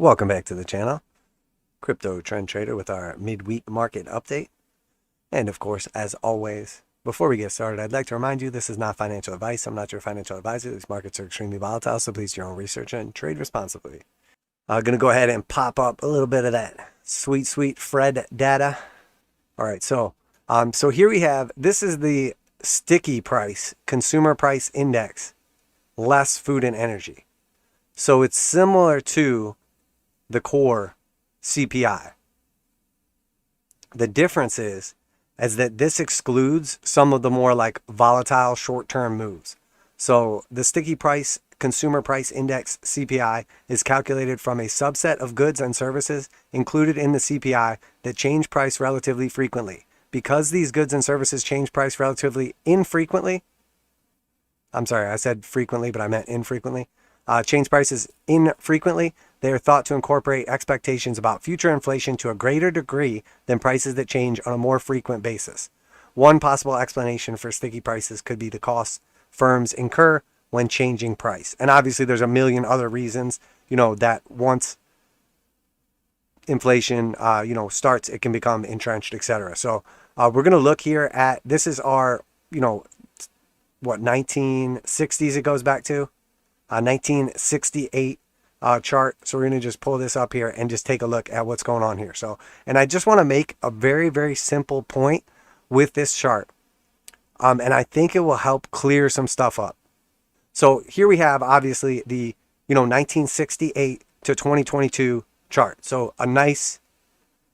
Welcome back to the channel, Crypto Trend Trader, with our midweek market update. And of course, as always, before we get started, I'd like to remind you this is not financial advice. I'm not your financial advisor. These markets are extremely volatile, so please do your own research and trade responsibly. I'm going to go ahead and pop up a little bit of that sweet Fred data. All right, so here we have, this is the sticky price, consumer price index, less food and energy. So it's similar to the core CPI. The difference is that this excludes some of the more like volatile short-term moves. So the sticky price consumer price index CPI is calculated from a subset of goods and services included in the CPI that change price relatively frequently. Because these goods and services change price relatively infrequently, I'm sorry, I said frequently, but I meant infrequently. Change prices infrequently, they are thought to incorporate expectations about future inflation to a greater degree than prices that change on a more frequent basis. One possible explanation for sticky prices could be the costs firms incur when changing price. And obviously there's a million other reasons, that once inflation, starts, it can become entrenched, etc. So we're going to look here at, this is our, 1960s it goes back to. 1968 chart. So we're going to just pull this up here and just take a look at what's going on here. So, and I just want to make a very simple point with this chart. And I think it will help clear some stuff up. So here we have obviously the, 1968 to 2022 chart. So a nice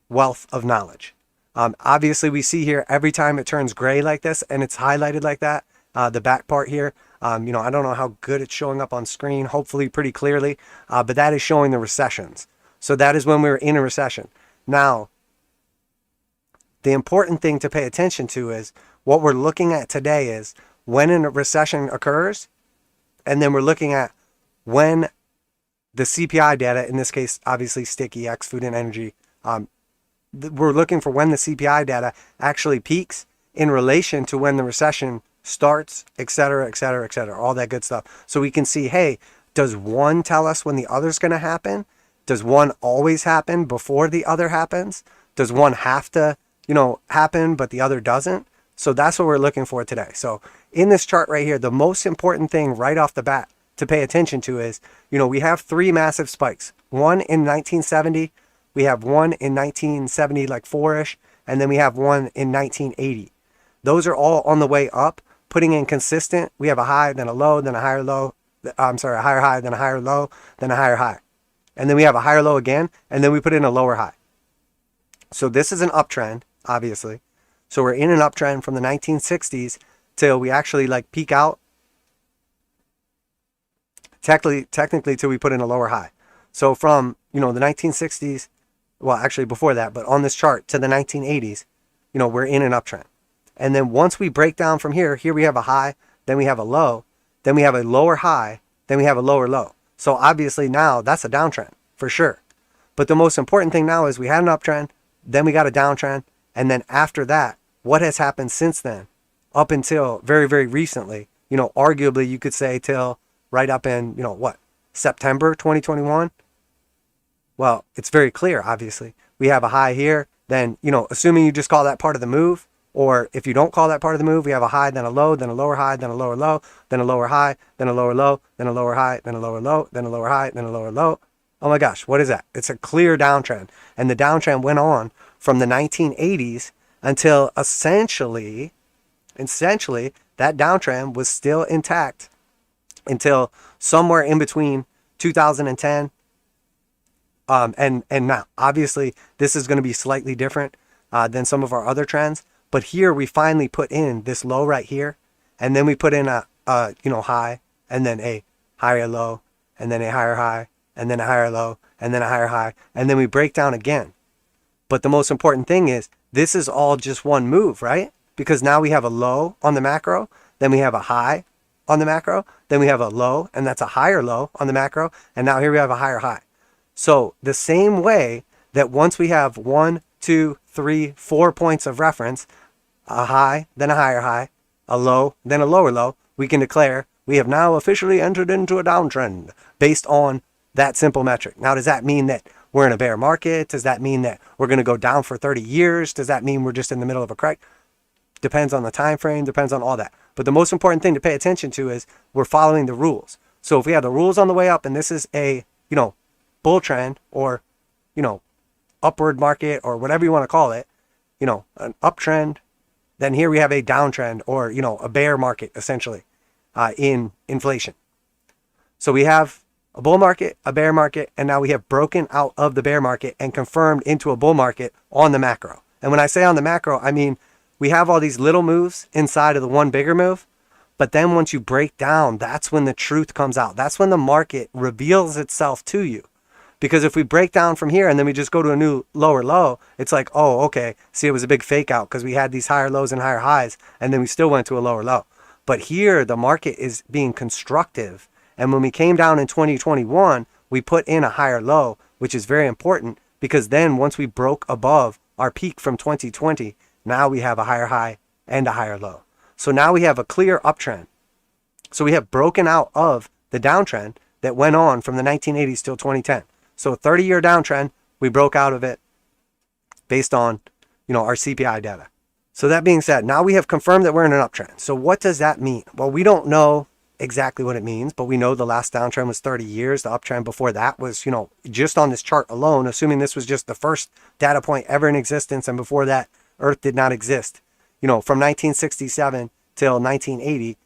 wealth of knowledge. Obviously we see here every time it turns gray like this and it's highlighted like that, the back part here, I don't know how good it's showing up on screen, hopefully pretty clearly, but that is showing the recessions. So that is when we were in a recession. Now, the important thing to pay attention to is what we're looking at today is when a recession occurs, and then we're looking at when the CPI data, in this case, obviously sticky, X, food and energy, we're looking for when the CPI data actually peaks in relation to when the recession starts, etc., all that good stuff. So we can see, hey, does one tell us when the other's going to happen? Does one always happen before the other happens? Does one have to, happen, but the other doesn't? So that's what we're looking for today. So in this chart right here, the most important thing right off the bat to pay attention to is, we have three massive spikes. One in 1970, we have one in 1970, like 4-ish, and then we have one in 1980. Those are all on the way up, putting in consistent. We have a high, then a low, then a higher low. A higher high, then a higher low, then a higher high. And then we have a higher low again, and then we put in a lower high. So this is an uptrend, obviously. So we're in an uptrend from the 1960s till we actually like peak out. Technically till we put in a lower high. So from, the 1960s, well, actually before that, but on this chart to the 1980s, we're in an uptrend. And then once we break down from here we have a high, then we have a low, then we have a lower high, then we have a lower low. So obviously now that's a downtrend for sure. But the most important thing now is we had an uptrend, then we got a downtrend. And then after that, what has happened since then up until very recently, arguably you could say till right up in, September 2021. Well, it's very clear, obviously. We have a high here, then, assuming you just call that part of the move, or if you don't call that part of the move, we have a high, then a low, then a lower high, then a lower low, then a lower high, then a lower low, then a lower high, then a lower low, then a lower high, then a lower low. Oh my gosh, what is that? It's a clear downtrend. And the downtrend went on from the 1980s until essentially that downtrend was still intact until somewhere in between 2010 and now. Obviously, this is going to be slightly different than some of our other trends. But here we finally put in this low right here, and then we put in a high, and then a higher low, and then a higher high, and then a higher low, and then a higher high, and then we break down again. But the most important thing is this is all just one move, right? Because now we have a low on the macro, then we have a high on the macro, then we have a low, and that's a higher low on the macro, and now here we have a higher high. So the same way that once we have 1, 2, 3, 4 points of reference, a high, then a higher high, a low, then a lower low, we can declare we have now officially entered into a downtrend based on That simple metric. Now, does that mean that we're in a bear market? Does that mean that we're going to go down for 30 years? Does that mean we're just in the middle of a correct? Depends on the time frame, depends on all that. But the most important thing to pay attention to is we're following the rules. So if we have the rules on the way up and this is a, bull trend or, upward market or whatever you want to call it, an uptrend, then here we have a downtrend or, a bear market essentially in inflation. So we have a bull market, a bear market, and now we have broken out of the bear market and confirmed into a bull market on the macro. And when I say on the macro, I mean, we have all these little moves inside of the one bigger move. But then once you break down, that's when the truth comes out. That's when the market reveals itself to you. Because if we break down from here and then we just go to a new lower low, it's like, oh, okay, see, it was a big fake out because we had these higher lows and higher highs, and then we still went to a lower low. But here, the market is being constructive. And when we came down in 2021, we put in a higher low, which is very important because then once we broke above our peak from 2020, now we have a higher high and a higher low. So now we have a clear uptrend. So we have broken out of the downtrend that went on from the 1980s till 2010. So a 30-year downtrend, we broke out of it based on, our CPI data. So that being said, now we have confirmed that we're in an uptrend. So what does that mean? Well, we don't know exactly what it means, but we know the last downtrend was 30 years. The uptrend before that was, just on this chart alone, assuming this was just the first data point ever in existence, and before that, Earth did not exist. From 1967 till 1980,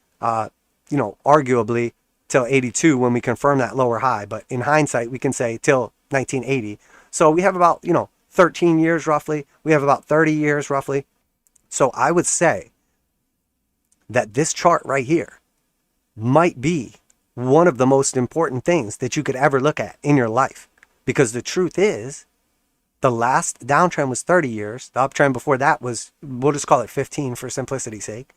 arguably till 82 when we confirm that lower high. But in hindsight, we can say till 1980. So we have about, 13 years roughly. We have about 30 years roughly. So I would say that this chart right here might be one of the most important things that you could ever look at in your life. Because the truth is, the last downtrend was 30 years. The uptrend before that was, we'll just call it 15 for simplicity's sake.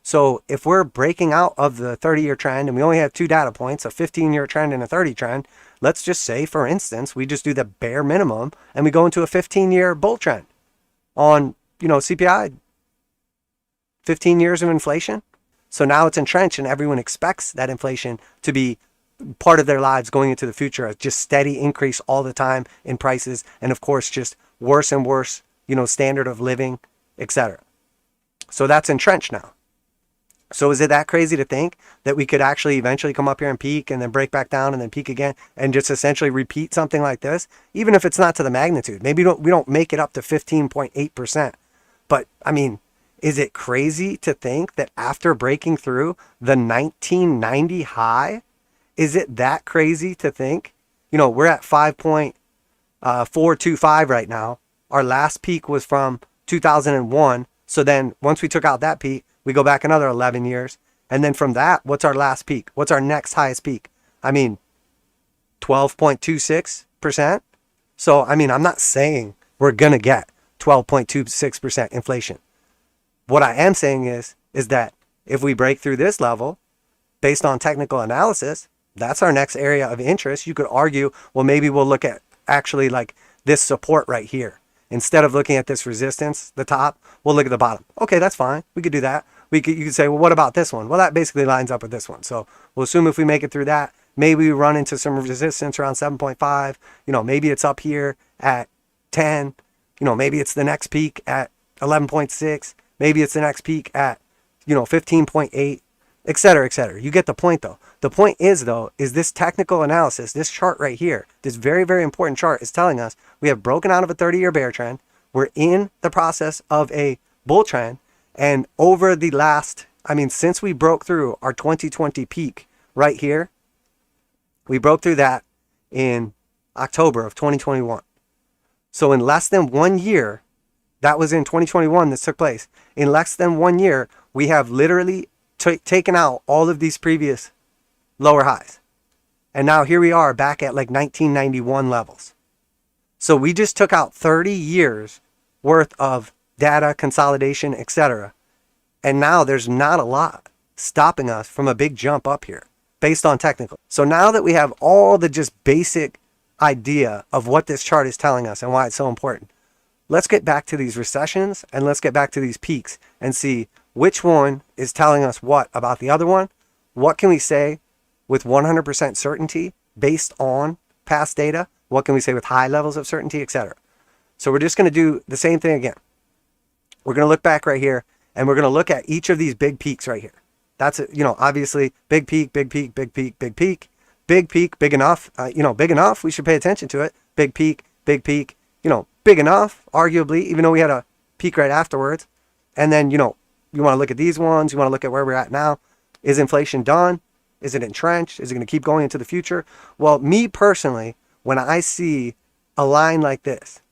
So if we're breaking out of the 30-year trend and we only have two data points, a 15-year trend and a 30 trend, let's just say, for instance, we just do the bare minimum and we go into a 15-year bull trend on, CPI, 15 years of inflation. So now it's entrenched and everyone expects that inflation to be part of their lives going into the future, a just steady increase all the time in prices, and of course just worse and worse, standard of living, etc. So that's entrenched now. So is it that crazy to think that we could actually eventually come up here and peak and then break back down and then peak again and just essentially repeat something like this, even if it's not to the magnitude? Maybe we don't make it up to 15.8%. But I mean, is it crazy to think that after breaking through the 1990 high, is it that crazy to think, we're at 5.425 right now. Our last peak was from 2001. So then once we took out that peak, we go back another 11 years. And then from that, what's our last peak? What's our next highest peak? 12.26%. So, I'm not saying we're going to get 12.26% inflation. What I am saying is that if we break through this level, based on technical analysis, that's our next area of interest. You could argue, well, maybe we'll look at actually like this support right here. Instead of looking at this resistance, the top, we'll look at the bottom. Okay, that's fine. We could do that. You could say, well, what about this one? Well, that basically lines up with this one. So we'll assume if we make it through that, maybe we run into some resistance around 7.5. Maybe it's up here at 10. Maybe it's the next peak at 11.6. Maybe it's the next peak at, 15.8, et cetera, et cetera. You get the point, though. The point is, though, is this technical analysis, this chart right here, this very, very important chart is telling us we have broken out of a 30-year bear trend. We're in the process of a bull trend. And over the last, since we broke through our 2020 peak right here, we broke through that in October of 2021. So in less than 1 year, that was in 2021 this took place. In less than 1 year, we have literally taken out all of these previous lower highs. And now here we are back at like 1991 levels. So we just took out 30 years worth of data, consolidation, etc. And now there's not a lot stopping us from a big jump up here based on technical. So now that we have all the just basic idea of what this chart is telling us and why it's so important, let's get back to these recessions and let's get back to these peaks and see which one is telling us what about the other one. What can we say with 100% certainty based on past data? What can we say with high levels of certainty, etc.? So we're just going to do the same thing again. We're going to look back right here, and we're going to look at each of these big peaks right here. That's, obviously big peak, big peak, big peak, big peak, big peak, big enough, big enough. We should pay attention to it. Big peak, big enough, arguably, even though we had a peak right afterwards. And then, you want to look at these ones. You want to look at where we're at now. Is inflation done? Is it entrenched? Is it going to keep going into the future? Well, me personally, when I see a line like this,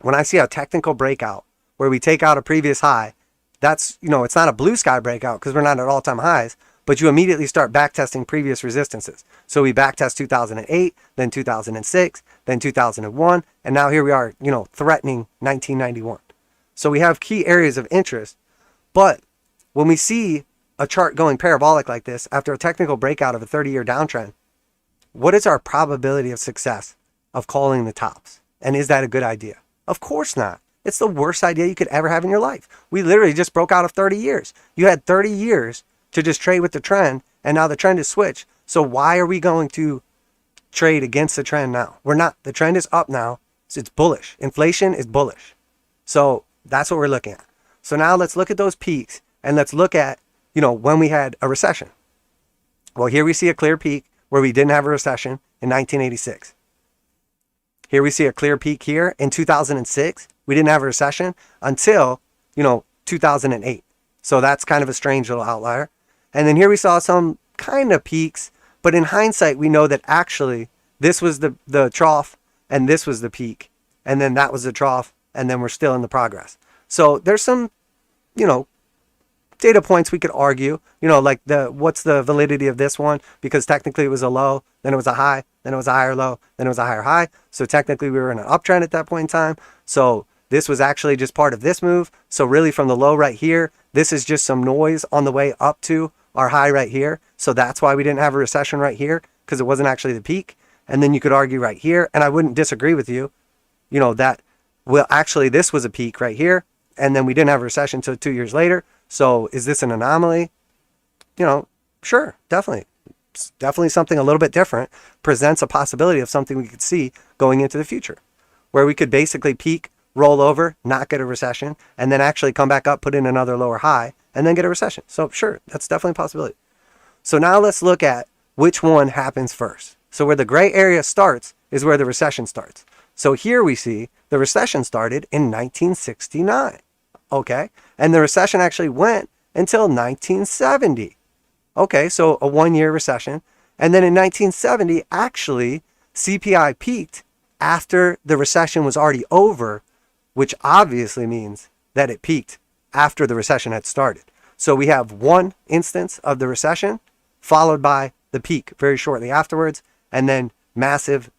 when I see a technical breakout where we take out a previous high, that's, it's not a blue sky breakout because we're not at all-time highs, but you immediately start backtesting previous resistances. So we backtest 2008, then 2006, then 2001, and now here we are, threatening 1991. So we have key areas of interest, but when we see a chart going parabolic like this after a technical breakout of a 30-year downtrend, what is our probability of success of calling the tops? And is that a good idea? Of course not. It's the worst idea you could ever have in your life. We literally just broke out of 30 years. You had 30 years to just trade with the trend, and now the trend is switched. So why are we going to trade against the trend now? We're not. The trend is up now. So it's bullish. Inflation is bullish. So that's what we're looking at. So now let's look at those peaks, and let's look at, when we had a recession. Well, here we see a clear peak where we didn't have a recession in 1986. Here we see a clear peak here in 2006. We didn't have a recession until, 2008. So that's kind of a strange little outlier. And then here we saw some kind of peaks, but in hindsight, we know that actually this was the trough and this was the peak. And then that was the trough, and then we're still in the progress. So there's some, data points we could argue, like what's the validity of this one? Because technically it was a low, then it was a high, then it was a higher low, then it was a higher high. So technically we were in an uptrend at that point in time. So this was actually just part of this move. So really from the low right here, this is just some noise on the way up to our high right here. So that's why we didn't have a recession right here, because it wasn't actually the peak. And then you could argue right here, and I wouldn't disagree with you, that, well, actually this was a peak right here, and then we didn't have a recession until 2 years later. So is this an anomaly? Sure, definitely. It's definitely something a little bit different. Presents a possibility of something we could see going into the future, where we could basically peak, roll over, not get a recession, and then actually come back up, put in another lower high, and then get a recession. So sure, that's definitely a possibility. So now let's look at which one happens first. So where the gray area starts is where the recession starts. So here we see the recession started in 1969. Okay, and the recession actually went until 1970. Okay, so a 1-year recession. And then in 1970, actually, CPI peaked after the recession was already over, which obviously means that it peaked after the recession had started. So we have one instance of the recession followed by the peak very shortly afterwards, and then massive,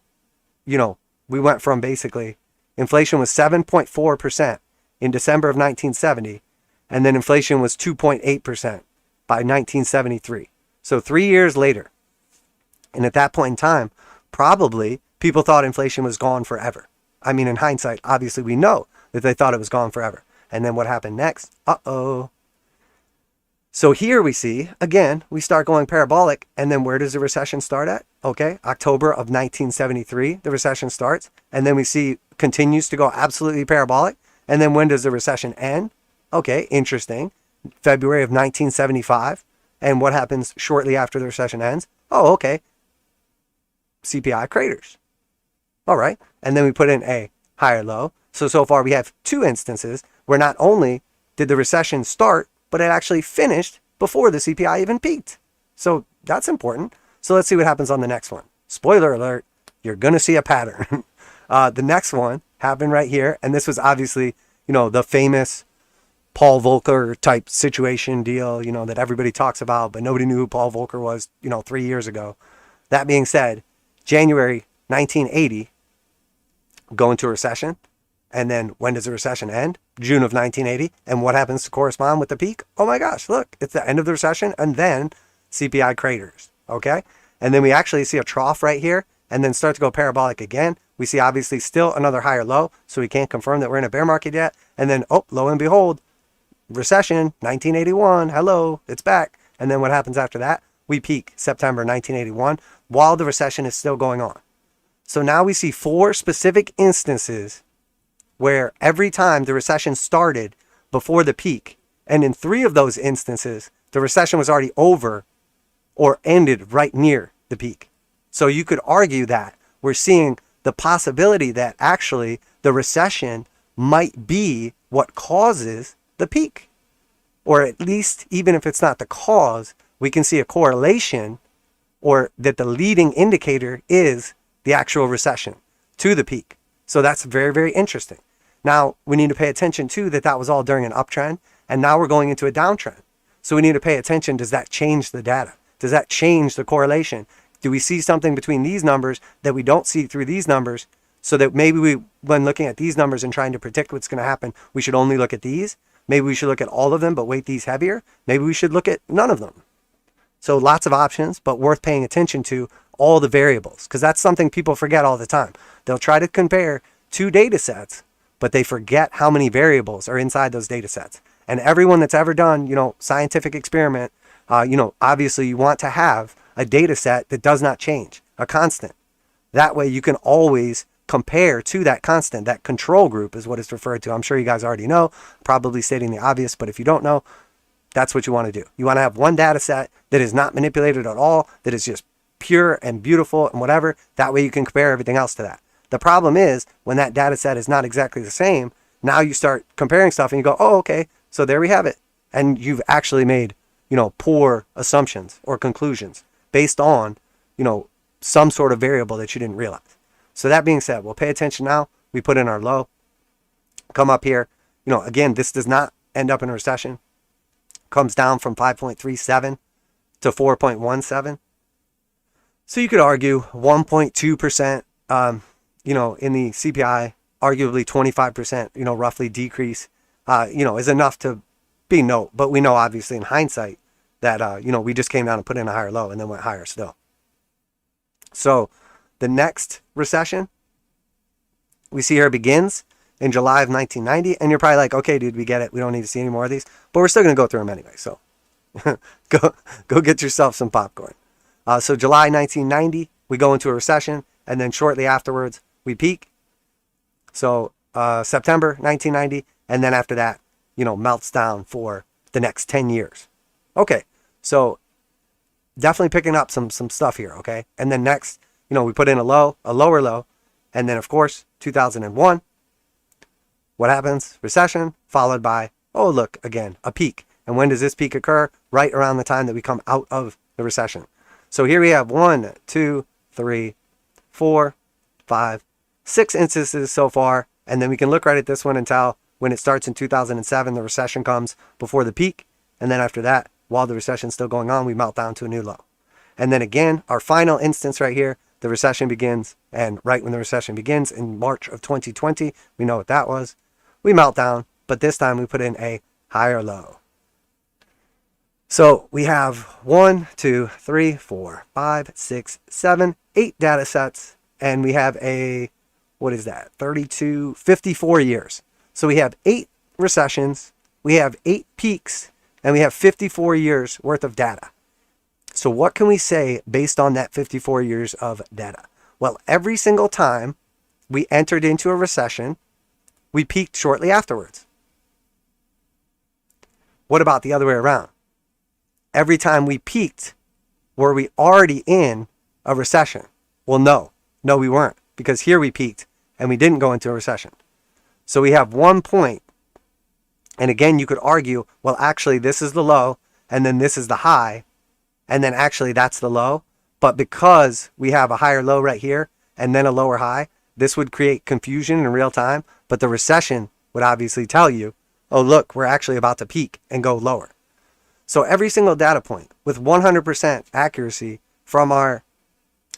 we went from basically inflation was 7.4% in December of 1970, and then inflation was 2.8% by 1973. So 3 years later. And at that point in time, probably people thought inflation was gone forever. I mean, in hindsight, obviously we know that they thought it was gone forever. And then what happened next? So here we see, again, we start going parabolic, and then where does the recession start at? Okay, October of 1973, the recession starts, and then we see continues to go absolutely parabolic. And then when does the recession end? Okay, interesting. February of 1975. And what happens shortly after the recession ends? Oh, okay. CPI craters. All right. And then we put in a higher low. So far we have two instances where not only did the recession start, but it actually finished before the CPI even peaked. So that's important. So let's see what happens on the next one. Spoiler alert, you're going to see a pattern. The next one happened right here. And this was obviously, the famous Paul Volcker type situation deal, that everybody talks about, but nobody knew who Paul Volcker was, 3 years ago. That being said, January 1980, go into a recession. And then when does the recession end? June of 1980. And what happens to correspond with the peak? Oh my gosh, look, it's the end of the recession and then CPI craters. Okay. And then we actually see a trough right here and then start to go parabolic again. We see obviously still another higher low. So we can't confirm that we're in a bear market yet. And then, lo and behold, recession, 1981. Hello, it's back. And then what happens after that? We peak September 1981 while the recession is still going on. So now we see 4 specific instances where every time the recession started before the peak, and in 3 of those instances, the recession was already over or ended right near the peak. So you could argue that we're seeing the possibility that actually the recession might be what causes the peak. Or at least, even if it's not the cause, we can see a correlation, or that the leading indicator is the actual recession to the peak. So that's very, very interesting. Now, we need to pay attention to that was all during an uptrend, and now we're going into a downtrend. So we need to pay attention. Does that change the data? Does that change the correlation? Do we see something between these numbers that we don't see through these numbers, so that maybe when looking at these numbers and trying to predict what's going to happen, we should only look at these? Maybe we should look at all of them, but weight these heavier? Maybe we should look at none of them. So lots of options, but worth paying attention to all the variables, because that's something people forget all the time. They'll try to compare 2 data sets, but they forget how many variables are inside those data sets. And everyone that's ever done, scientific experiment, obviously you want to have a data set that does not change, a constant. That way you can always compare to that constant. That control group is what it's referred to. I'm sure you guys already know, probably stating the obvious, but if you don't know, that's what you want to do. You want to have one data set that is not manipulated at all, that is just pure and beautiful and whatever. That way you can compare everything else to that. The problem is when that data set is not exactly the same, now you start comparing stuff and you go, oh, okay, so there we have it. And you've actually made, poor assumptions or conclusions based on, some sort of variable that you didn't realize. So that being said, we'll pay attention now. We put in our low, come up here. Again, this does not end up in a recession. Comes down from 5.37 to 4.17. So you could argue 1.2%, in the CPI, arguably 25%, roughly decrease, is enough to be note. But we know obviously in hindsight that, we just came down and put in a higher low and then went higher still. So the next recession we see here begins in July of 1990. And you're probably like, okay, dude, we get it. We don't need to see any more of these. But we're still going to go through them anyway. So go get yourself some popcorn. So July 1990, we go into a recession. And then shortly afterwards, we peak. So September 1990. And then after that, melts down for the next 10 years. Okay, so definitely picking up some stuff here, okay? And then next, we put in a lower low. And then, of course, 2001. What happens? Recession, followed by, oh, look, again, a peak. And when does this peak occur? Right around the time that we come out of the recession. So here we have 1, 2, 3, 4, 5, 6 instances so far. And then we can look right at this one and tell when it starts in 2007, the recession comes before the peak. And then after that, while the recession's still going on, we melt down to a new low. And then again, our final instance right here, the recession begins. And right when the recession begins in March of 2020, we know what that was. We melt down, but this time we put in a higher low. So we have 1, 2, 3, 4, 5, 6, 7, 8 data sets. And we have a, 54 years. So we have 8 recessions, we have 8 peaks, and we have 54 years worth of data. So what can we say based on that 54 years of data? Well, every single time we entered into a recession, we peaked shortly afterwards. What about the other way around? Every time we peaked, were we already in a recession? Well, no, we weren't, because here we peaked and we didn't go into a recession. So we have 1 point. And again, you could argue, well, actually, this is the low, and then this is the high, and then actually that's the low. But because we have a higher low right here, and then a lower high, this would create confusion in real time. But the recession would obviously tell you, oh, look, we're actually about to peak and go lower. So every single data point with 100% accuracy from our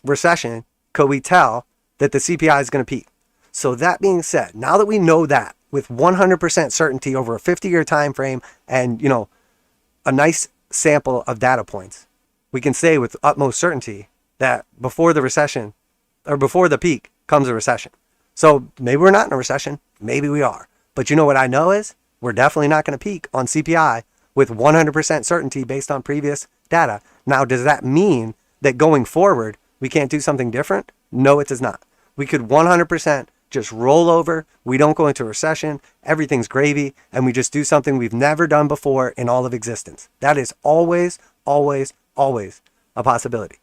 recession, could we tell that the CPI is going to peak? So that being said, now that we know that with 100% certainty over a 50-year time frame and, a nice sample of data points, we can say with utmost certainty that before the recession or before the peak comes a recession. So maybe we're not in a recession. Maybe we are. But you know what I know is we're definitely not going to peak on CPI with 100% certainty based on previous data. Now, does that mean that going forward, we can't do something different? No, it does not. we could 100% just roll over. We don't go into a recession. Everything's gravy. And we just do something we've never done before in all of existence. That is always, always, always a possibility.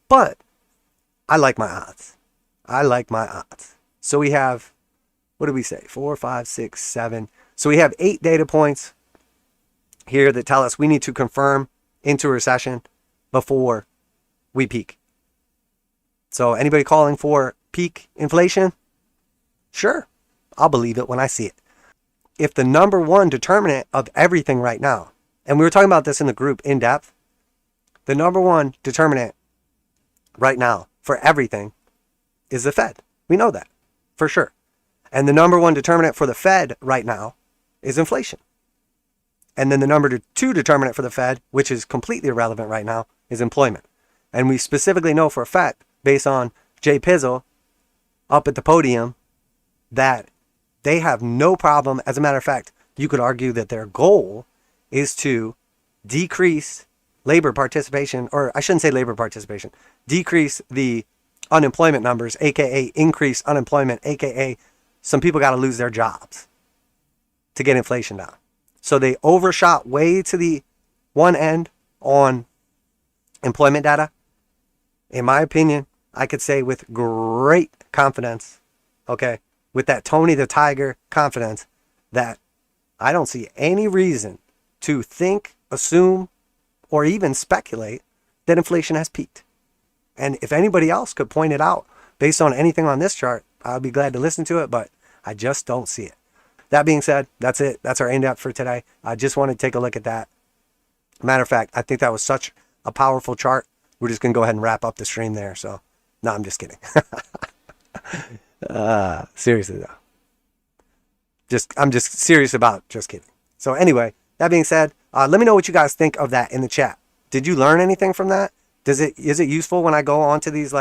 But I like my odds. I like my odds. So we have, what did we say? 4, 5, 6, 7. So we have 8 data points here that tell us we need to confirm into a recession before we peak. So anybody calling for peak inflation? Sure, I'll believe it when I see it. If the number one determinant of everything right now, and we were talking about this in the group in depth, the number one determinant right now for everything is the Fed. We know that for sure. And the number one determinant for the Fed right now is inflation. And then the number two determinant for the Fed, which is completely irrelevant right now, is employment. And we specifically know for a fact, based on Jay Pizzle up at the podium, that they have no problem. As a matter of fact, you could argue that their goal is to decrease labor participation, or I shouldn't say labor participation, decrease the unemployment numbers, aka increase unemployment, aka some people got to lose their jobs to get inflation down. So they overshot way to the one end on employment data. In my opinion, I could say with great confidence, okay, with that Tony the Tiger confidence, that I don't see any reason to think, assume, or even speculate that inflation has peaked. And if anybody else could point it out based on anything on this chart, I'd be glad to listen to it, but I just don't see it. That being said, that's it. That's our in-depth for today. I just wanted to take a look at that. Matter of fact, I think that was such a powerful chart. We're just going to go ahead and wrap up the stream there. So, no, I'm just kidding. Seriously though. I'm just serious about just kidding. So anyway, that being said, let me know what you guys think of that in the chat. Did you learn anything from that? Is it useful when I go on to these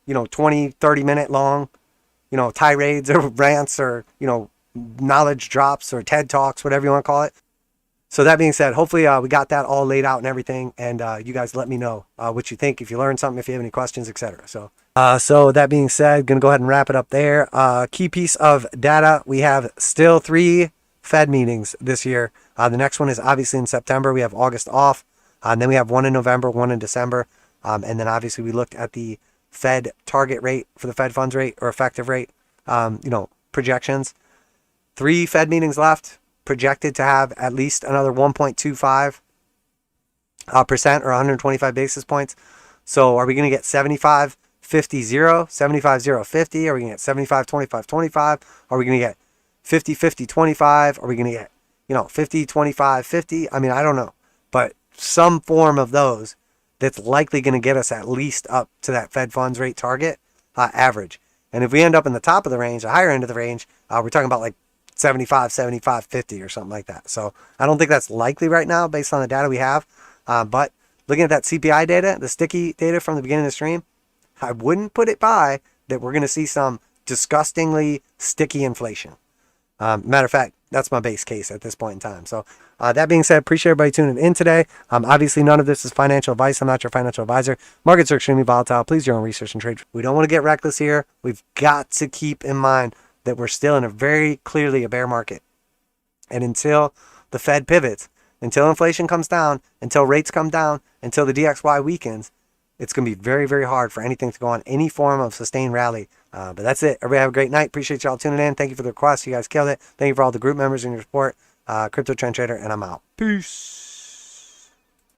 20, 30 minute long, tirades or rants or, knowledge drops or TED Talks, whatever you want to call it? So that being said, hopefully we got that all laid out and everything. And you guys let me know what you think, if you learned something, if you have any questions, etc. So that being said, going to go ahead and wrap it up there. Key piece of data, we have still 3 Fed meetings this year. The next one is obviously in September. We have August off. And then we have one in November, one in December. And then obviously we looked at the Fed target rate for the Fed funds rate or effective rate, projections. 3 Fed meetings left, projected to have at least another 1.25% or 125 basis points. So are we going to get 75, 50, 0, 75, 0, 50? Are we going to get 75, 25, 25? Are we going to get 50, 50, 25? Are we going to get, 50, 25, 50? I mean, I don't know. But some form of those that's likely going to get us at least up to that Fed funds rate target average. And if we end up in the top of the range, the higher end of the range, we're talking about 75, 75, 50 or something like that. So I don't think that's likely right now based on the data we have. But looking at that CPI data, the sticky data from the beginning of the stream, I wouldn't put it by that we're going to see some disgustingly sticky inflation. Matter of fact, that's my base case at this point in time. So that being said, appreciate everybody tuning in today. Obviously, none of this is financial advice. I'm not your financial advisor. Markets are extremely volatile. Please do your own research and trade. We don't want to get reckless here. We've got to keep in mind that we're still in a very clearly a bear market. And until the Fed pivots, until inflation comes down, until rates come down, until the DXY weakens, it's going to be very, very hard for anything to go on any form of sustained rally. But that's it. Everybody have a great night. Appreciate y'all tuning in. Thank you for the request. You guys killed it. Thank you for all the group members and your support. Crypto Trend Trader, and I'm out. Peace.